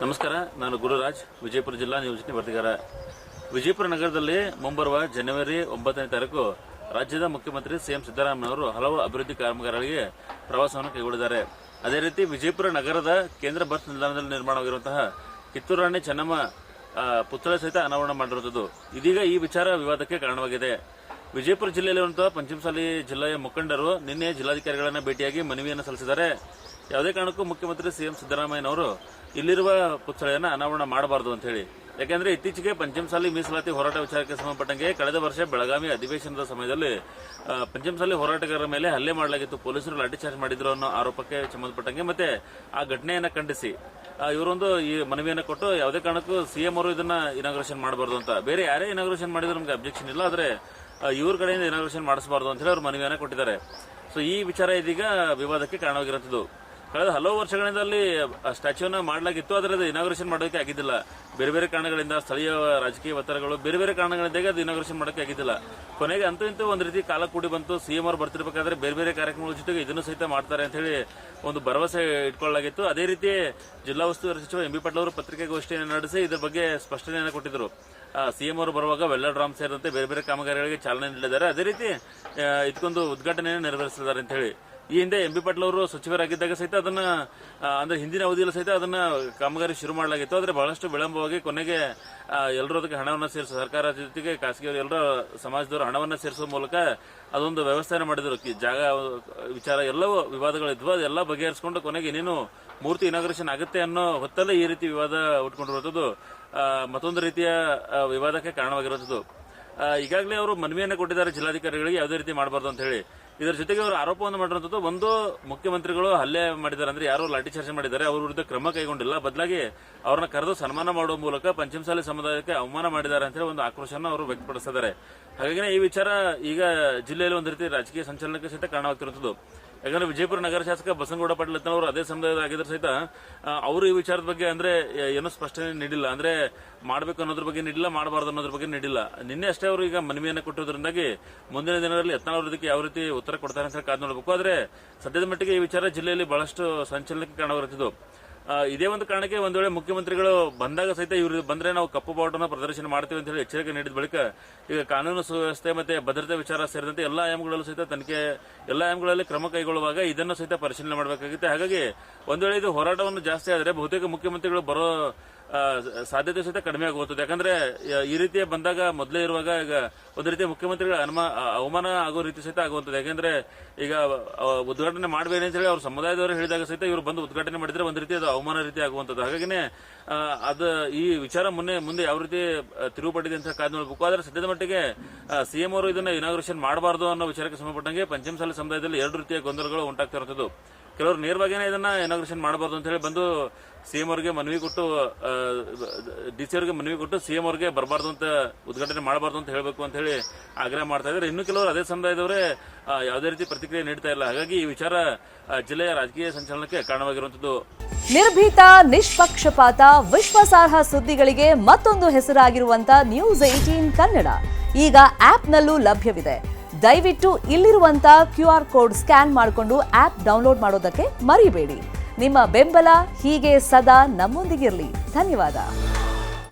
ನಮಸ್ಕಾರ, ನಾನು ಗುರುರಾಜ್, ವಿಜಯಪುರ ಜಿಲ್ಲಾ ನಿಯೋಜನೆ ವರದಿಗಾರ. ವಿಜಯಪುರ ನಗರದಲ್ಲಿ ಮುಂಬರುವ ಜನವರಿ 9ನೇ ತಾರೀಕು ರಾಜ್ಯದ ಮುಖ್ಯಮಂತ್ರಿ ಸಿಎಂ ಸಿದ್ದರಾಮಯ್ಯನವರು ಹಲವು ಅಭಿವೃದ್ಧಿ ಕಾಮಗಾರಿಗಳಿಗೆ ಪ್ರವಾಸವನ್ನು ಕೈಗೊಂಡಿದ್ದಾರೆ. ಅದೇ ರೀತಿ ವಿಜಯಪುರ ನಗರದ ಕೇಂದ್ರ ಬಸ್ ನಿಲ್ದಾಣದಲ್ಲಿ ನಿರ್ಮಾಣವಾಗಿರುವಂತಹ ಕಿತ್ತೂರು ರಾಣಿ ಚೆನ್ನಮ್ಮ ಪುತ್ಥಳಿ ಸಹಿತ ಅನಾವರಣ ಮಾಡಿರುವಂಥದ್ದು ಇದೀಗ ಈ ವಿಚಾರ ವಿವಾದಕ್ಕೆ ಕಾರಣವಾಗಿದೆ. ವಿಜಯಪುರ ಜಿಲ್ಲೆಯಲ್ಲಿರುವಂತಹ ಪಂಚಮಸಾಲಿ ಜಿಲ್ಲೆಯ ಮುಖಂಡರು ನಿನ್ನೆ ಜಿಲ್ಲಾಧಿಕಾರಿಗಳನ್ನ ಭೇಟಿಯಾಗಿ ಮನವಿಯನ್ನು ಸಲ್ಲಿಸಿದ್ದಾರೆ. ಯಾವುದೇ ಕಾರಣಕ್ಕೂ ಮುಖ್ಯಮಂತ್ರಿ ಸಿಎಂ ಸಿದ್ದರಾಮಯ್ಯನವರು ಇಲ್ಲಿರುವ ಪುತ್ಥಳಿಯನ್ನು ಅನಾವರಣ ಮಾಡಬಾರದು ಅಂತ ಹೇಳಿ. ಯಾಕೆಂದ್ರೆ ಇತ್ತೀಚೆಗೆ ಪಂಚಮಸಾಲಿ ಮೀಸಲಾತಿ ಹೋರಾಟ ವಿಚಾರಕ್ಕೆ ಸಂಬಂಧಪಟ್ಟಂಗೆ ಕಳೆದ ವರ್ಷ ಬೆಳಗಾವಿ ಅಧಿವೇಶನದ ಸಮಯದಲ್ಲಿ ಪಂಚಮಸಾಲಿ ಹೋರಾಟಗಾರರ ಮೇಲೆ ಹಲ್ಲೆ ಮಾಡಲಾಗಿತ್ತು, ಪೊಲೀಸರು ಲಾಠಿ ಚಾರ್ಜ್ ಮಾಡಿದ್ರು ಅನ್ನೋ ಆರೋಪಕ್ಕೆ ಸಂಬಂಧಪಟ್ಟಂಗೆ ಮತ್ತೆ ಆ ಘಟನೆಯನ್ನ ಖಂಡಿಸಿ ಇವರೊಂದು ಈ ಮನವಿಯನ್ನು ಕೊಟ್ಟು ಯಾವುದೇ ಕಾರಣಕ್ಕೂ ಸಿಎಂ ಅವರು ಇದನ್ನ ಇನಾಗ್ರೇಷನ್ ಮಾಡಬಾರದು ಅಂತ, ಬೇರೆ ಯಾರೇ ಇನಾಗ್ರೇಷನ್ ಮಾಡಿದ್ರು ನಮಗೆ ಅಬ್ಜೆಕ್ಷನ್ ಇಲ್ಲ, ಆದ್ರೆ ಇವ್ರ ಕಡೆಯಿಂದ ಇನಾಗ್ರೇಷನ್ ಮಾಡಿಸಬಾರದು ಅಂತ ಹೇಳಿ ಅವರು ಮನವಿಯನ್ನು ಕೊಟ್ಟಿದ್ದಾರೆ. ಸೊ ಈ ವಿಚಾರ ಇದೀಗ ವಿವಾದಕ್ಕೆ ಕಾರಣವಾಗಿರುತ್ತದೆ. ಕಳೆದ ಹಲವು ವರ್ಷಗಳಿಂದ ಅಲ್ಲಿ ಸ್ಟ್ಯಾಚ್ಯೂನ ಮಾಡಲಾಗಿತ್ತು, ಆದರೆ ಅದು ಇನಾಗ್ರೇಷನ್ ಮಾಡೋಕೆ ಆಗಿದ್ದಿಲ್ಲ. ಬೇರೆ ಬೇರೆ ಕಾರಣಗಳಿಂದ, ಸ್ಥಳೀಯ ರಾಜಕೀಯ ಒತ್ತಡಗಳು, ಬೇರೆ ಬೇರೆ ಕಾರಣಗಳಿಂದ ಅದು ಇನಾಗ್ರೇಷನ್ ಮಾಡೋಕೆ ಆಗಿದ್ದಿಲ್ಲ. ಕೊನೆಗೆ ಅಂತೂ ಇಂತೂ ಒಂದು ರೀತಿ ಕಾಲ ಕೂಡಿ ಬಂತು. ಸಿಎಂ ಅವರು ಬರ್ತಿರ್ಬೇಕಾದ್ರೆ ಬೇರೆ ಬೇರೆ ಕಾರ್ಯಕ್ರಮಗಳ ಜೊತೆಗೆ ಇದನ್ನು ಸಹಿತ ಮಾಡ್ತಾರೆ ಅಂತ ಹೇಳಿ ಒಂದು ಭರವಸೆ ಇಟ್ಕೊಳ್ಳಲಾಗಿತ್ತು. ಅದೇ ರೀತಿ ಜಿಲ್ಲಾ ಉಸ್ತುವಾರಿ ಸಚಿವ ಎಂ ಬಿ ಪಾಟೀಲ್ ಅವರು ಪತ್ರಿಕಾಗೋಷ್ಠಿಯನ್ನು ನಡೆಸಿ ಇದರ ಬಗ್ಗೆ ಸ್ಪಷ್ಟನೆಯನ್ನು ಕೊಟ್ಟಿದ್ದರು. ಸಿಎಂ ಅವರು ಬರುವಾಗ ವೆಲ್ಲಡ್ರಾಮ್ ಸೇರಿದಂತೆ ಬೇರೆ ಬೇರೆ ಕಾಮಗಾರಿಗಳಿಗೆ ಚಾಲನೆ ನೀಡಿದ್ದಾರೆ. ಅದೇ ರೀತಿ ಇದಕ್ಕೊಂದು ಉದ್ಘಾಟನೆಯನ್ನು ನೆರವೇರಿಸಿದ್ದಾರೆ ಅಂತ ಹೇಳಿ. ಈ ಹಿಂದೆ ಎಂ ಬಿ ಪಾಟೀಲ್ ಅವರು ಸಚಿವರಾಗಿದ್ದಾಗ ಸಹಿತ ಅದನ್ನ ಅಂದ್ರೆ ಹಿಂದಿನ ಅವಧಿಯಲ್ಲಿ ಸಹಿತ ಅದನ್ನ ಕಾಮಗಾರಿ ಶುರು ಮಾಡಲಾಗಿತ್ತು. ಆದರೆ ಬಹಳಷ್ಟು ವಿಳಂಬವಾಗಿ ಕೊನೆಗೆ ಎಲ್ಲರೂ ಅದಕ್ಕೆ ಹಣವನ್ನು ಸೇರಿಸುವ, ಸರ್ಕಾರ ಜೊತೆಗೆ ಖಾಸಗಿಯವರು ಎಲ್ಲರ ಸಮಾಜದವರು ಹಣವನ್ನು ಸೇರಿಸುವ ಮೂಲಕ ಅದೊಂದು ವ್ಯವಸ್ಥೆಯನ್ನು ಮಾಡಿದ್ರು. ಜಾಗ ವಿಚಾರ ಎಲ್ಲವೂ ವಿವಾದಗಳಿದ್ವು, ಅದೆಲ್ಲ ಬಗೆಹರಿಸಿಕೊಂಡು ಕೊನೆಗೆ ಇನ್ನೇನು ಮೂರ್ತಿ ಇನಾಗ್ರೇಷನ್ ಆಗುತ್ತೆ ಅನ್ನೋ ಹೊತ್ತಲ್ಲೇ ಈ ರೀತಿ ವಿವಾದ ಉಟ್ಕೊಂಡಿರುವಂಥದ್ದು ಮತ್ತೊಂದು ರೀತಿಯ ವಿವಾದಕ್ಕೆ ಕಾರಣವಾಗಿರುವಂಥದ್ದು. ಈಗಾಗಲೇ ಅವರು ಮನವಿಯನ್ನು ಕೊಟ್ಟಿದ್ದಾರೆ ಜಿಲ್ಲಾಧಿಕಾರಿಗಳಿಗೆ ಯಾವುದೇ ರೀತಿ ಮಾಡಬಾರ್ದು ಅಂತ ಹೇಳಿ. ಇದರ ಜೊತೆಗೆ ಅವರು ಆರೋಪವನ್ನು ಮಾಡಿರುವಂಥದ್ದು, ಒಂದು ಮುಖ್ಯಮಂತ್ರಿಗಳು ಹಲ್ಲೆ ಮಾಡಿದ್ದಾರೆ, ಅಂದ್ರೆ ಯಾರೋ ಲಾಠಿ ಚಾರ್ಜ್ ಮಾಡಿದ್ದಾರೆ, ಅವರ ವಿರುದ್ಧ ಕ್ರಮ ಕೈಗೊಂಡಿಲ್ಲ, ಬದಲಾಗಿ ಅವ್ರನ್ನ ಕರೆದು ಸನ್ಮಾನ ಮಾಡುವ ಮೂಲಕ ಪಂಚಮಸಾಲಿ ಸಮುದಾಯಕ್ಕೆ ಅವಮಾನ ಮಾಡಿದ್ದಾರೆ ಅಂತ ಹೇಳಿ ಒಂದು ಆಕ್ರೋಶವನ್ನು ಅವರು ವ್ಯಕ್ತಪಡಿಸಿದ್ದಾರೆ. ಹಾಗಾಗಿ ಈ ವಿಚಾರ ಈಗ ಜಿಲ್ಲೆಯಲ್ಲಿ ಒಂದು ರೀತಿ ರಾಜಕೀಯ ಸಂಚಲನಕ್ಕೆ ಸಹಿತ ಕಾರಣವಾಗ್ತಿರುವಂಥದ್ದು. ಯಾಕಂದ್ರೆ ವಿಜಯಪುರ ನಗರ ಶಾಸಕ ಬಸನಗೌಡ ಪಾಟೀಲ್ ಅವರು ಅದೇ ಸಮುದಾಯದ ಆಗಿದ್ರು ಸಹಿತ ಅವರು ಈ ವಿಚಾರದ ಬಗ್ಗೆ ಅಂದ್ರೆ ಏನೋ ಸ್ಪಷ್ಟನೆ ನೀಡಿಲ್ಲ, ಅಂದ್ರೆ ಮಾಡಬೇಕು ಅನ್ನೋದ್ರ ಬಗ್ಗೆ ನೀಡಿಲ್ಲ, ಮಾಡಬಾರ್ದು ಅನ್ನೋದ್ರ ಬಗ್ಗೆ ನೀಡಿಲ್ಲ. ನಿನ್ನೆ ಅಷ್ಟೇ ಅವರು ಈಗ ಮನವಿಯನ್ನು ಕೊಟ್ಟಿರೋದ್ರಿಂದಾಗಿ ಮುಂದಿನ ದಿನಗಳಲ್ಲಿ ಯತ್ನಾಳ್ ಇದಕ್ಕೆ ಯಾವ ರೀತಿ ಉತ್ತರ ಕೊಡ್ತಾರೆ ಅಂತ ಕಾದು ನೋಡಬೇಕು. ಆದ್ರೆ ಸದ್ಯದ ಮಟ್ಟಿಗೆ ಈ ವಿಚಾರ ಜಿಲ್ಲೆಯಲ್ಲಿ ಬಹಳಷ್ಟು ಸಂಚಲನಕ್ಕೆ ಕಾರಣವಾಗಿರುತ್ತಿದ್ದು. ಇದೇ ಒಂದು ಕಾರಣಕ್ಕೆ ಒಂದ್ ವೇಳೆ ಮುಖ್ಯಮಂತ್ರಿಗಳು ಬಂದಾಗ ಸಹಿತ ಇವರು ಬಂದ್ರೆ ನಾವು ಕಪ್ಪು ಬಾವುಟನ ಪ್ರದರ್ಶನ ಮಾಡ್ತೀವಿ ಅಂತ ಹೇಳಿ ಎಚ್ಚರಿಕೆ ನೀಡಿದ ಬಳಿಕ ಈಗ ಕಾನೂನು ಸುವ್ಯವಸ್ಥೆ ಮತ್ತೆ ಭದ್ರತೆ ವಿಚಾರ ಸೇರಿದಂತೆ ಎಲ್ಲಾ ಆಯಾಮಗಳಲ್ಲೂ ಸಹಿತ ತನಿಖೆ, ಎಲ್ಲಾ ಆಯಾಮಗಳಲ್ಲಿ ಕ್ರಮ ಕೈಗೊಳ್ಳುವಾಗ ಇದನ್ನು ಸಹಿತ ಪರಿಶೀಲನೆ ಮಾಡಬೇಕಾಗುತ್ತೆ. ಹಾಗಾಗಿ ಒಂದ್ ವೇಳೆ ಇದು ಹೋರಾಟವನ್ನು ಜಾಸ್ತಿ ಆದರೆ ಬಹುತೇಕ ಮುಖ್ಯಮಂತ್ರಿಗಳು ಬರೋ ಸಾಧ್ಯತೆ ಸಹಿತ ಕಡಿಮೆ ಆಗುತ್ತದೆ. ಯಾಕಂದ್ರೆ ಈ ರೀತಿಯ ಬಂದಾಗ ಮೊದಲೇ ಇರುವಾಗ ಈಗ ಒಂದು ರೀತಿಯ ಮುಖ್ಯಮಂತ್ರಿಗಳ ಅವಮಾನ ಆಗೋ ರೀತಿ ಸಹಿತ ಆಗುವಂತದ್ದು. ಯಾಕಂದ್ರೆ ಈಗ ಉದ್ಘಾಟನೆ ಮಾಡಬೇಡಿ ಅಂತ ಹೇಳಿ ಅವ್ರ ಸಮುದಾಯದವರು ಹೇಳಿದಾಗ ಸಹಿತ ಇವರು ಬಂದು ಉದ್ಘಾಟನೆ ಮಾಡಿದ್ರೆ ಒಂದು ರೀತಿ ಅದು ಅವಮಾನ ರೀತಿ ಆಗುವಂತದ್ದು. ಹಾಗಾಗಿನೇ ಅದು ಈ ವಿಚಾರ ಮುಂದೆ ಯಾವ ರೀತಿ ತಿರುವು ಪಟ್ಟಿದೆ ಅಂತ ಕಾದು ನೋಡಬೇಕು. ಆದ್ರೆ ಸದ್ಯದ ಮಟ್ಟಿಗೆ ಸಿಎಂ ಅವರು ಇದನ್ನ ಇನಾಗ್ರೇಷನ್ ಮಾಡಬಾರದು ಅನ್ನೋ ವಿಚಾರಕ್ಕೆ ಸಂಬಂಧಪಟ್ಟಂಗೆ ಪಂಚಮಸಾಲಿ ಸಮುದಾಯದಲ್ಲಿ ಎರಡು ರೀತಿಯ ಗೊಂದಲಗಳು ಉಂಟಾಗ್ತಿರುವಂತದ್ದು. ಕೆಲವರು ನೇರವಾಗಿಯೇ ಇದನ್ನ ಇನಾಗ್ರೇಷನ್ ಮಾಡಬಾರ್ದು ಅಂತ ಹೇಳಿ ಬಂದು ಸಿಎಂ ಅವರಿಗೆ ಮನವಿ ಕೊಟ್ಟು, ಡಿಸಿ ಅವರಿಗೆ ಮನವಿ ಕೊಟ್ಟು ಸಿಎಂ ಅವರಿಗೆ ಬರಬಾರ್ದು ಅಂತ, ಉದ್ಘಾಟನೆ ಮಾಡಬಾರ್ದು ಅಂತ ಹೇಳಬೇಕು ಅಂತ ಹೇಳಿ ಆಗ್ರಹ ಮಾಡ್ತಾ ಇದ್ದಾರೆ. ಇನ್ನು ಕೆಲವರು ಅದೇ ಸಮುದಾಯದವರೇ ಯಾವುದೇ ರೀತಿ ಪ್ರತಿಕ್ರಿಯೆ ನೀಡ್ತಾ ಇಲ್ಲ. ಹಾಗಾಗಿ ಈ ವಿಚಾರ ಜಿಲ್ಲೆಯ ರಾಜಕೀಯ ಸಂಚಲನಕ್ಕೆ ಕಾರಣವಾಗಿರುವಂತದ್ದು. ನಿರ್ಭೀತ, ನಿಷ್ಪಕ್ಷಪಾತ, ವಿಶ್ವಾಸಾರ್ಹ ಸುದ್ದಿಗಳಿಗೆ ಮತ್ತೊಂದು ಹೆಸರಾಗಿರುವಂತ News18 ಕನ್ನಡ ಈಗ ಆಪ್ನಲ್ಲೂ ಲಭ್ಯವಿದೆ. ದಯವಿಟ್ಟು ಇಲ್ಲಿರುವಂತ QR ಕೋಡ್ ಸ್ಕ್ಯಾನ್ ಮಾಡಿಕೊಂಡು ಆಪ್ ಡೌನ್ಲೋಡ್ ಮಾಡೋದಕ್ಕೆ ಮರಿಬೇಡಿ. ನಿಮ್ಮ ಬೆಂಬಲ ಹೀಗೆ ಸದಾ ನಮ್ಮೊಂದಿಗಿರಲಿ. ಧನ್ಯವಾದ.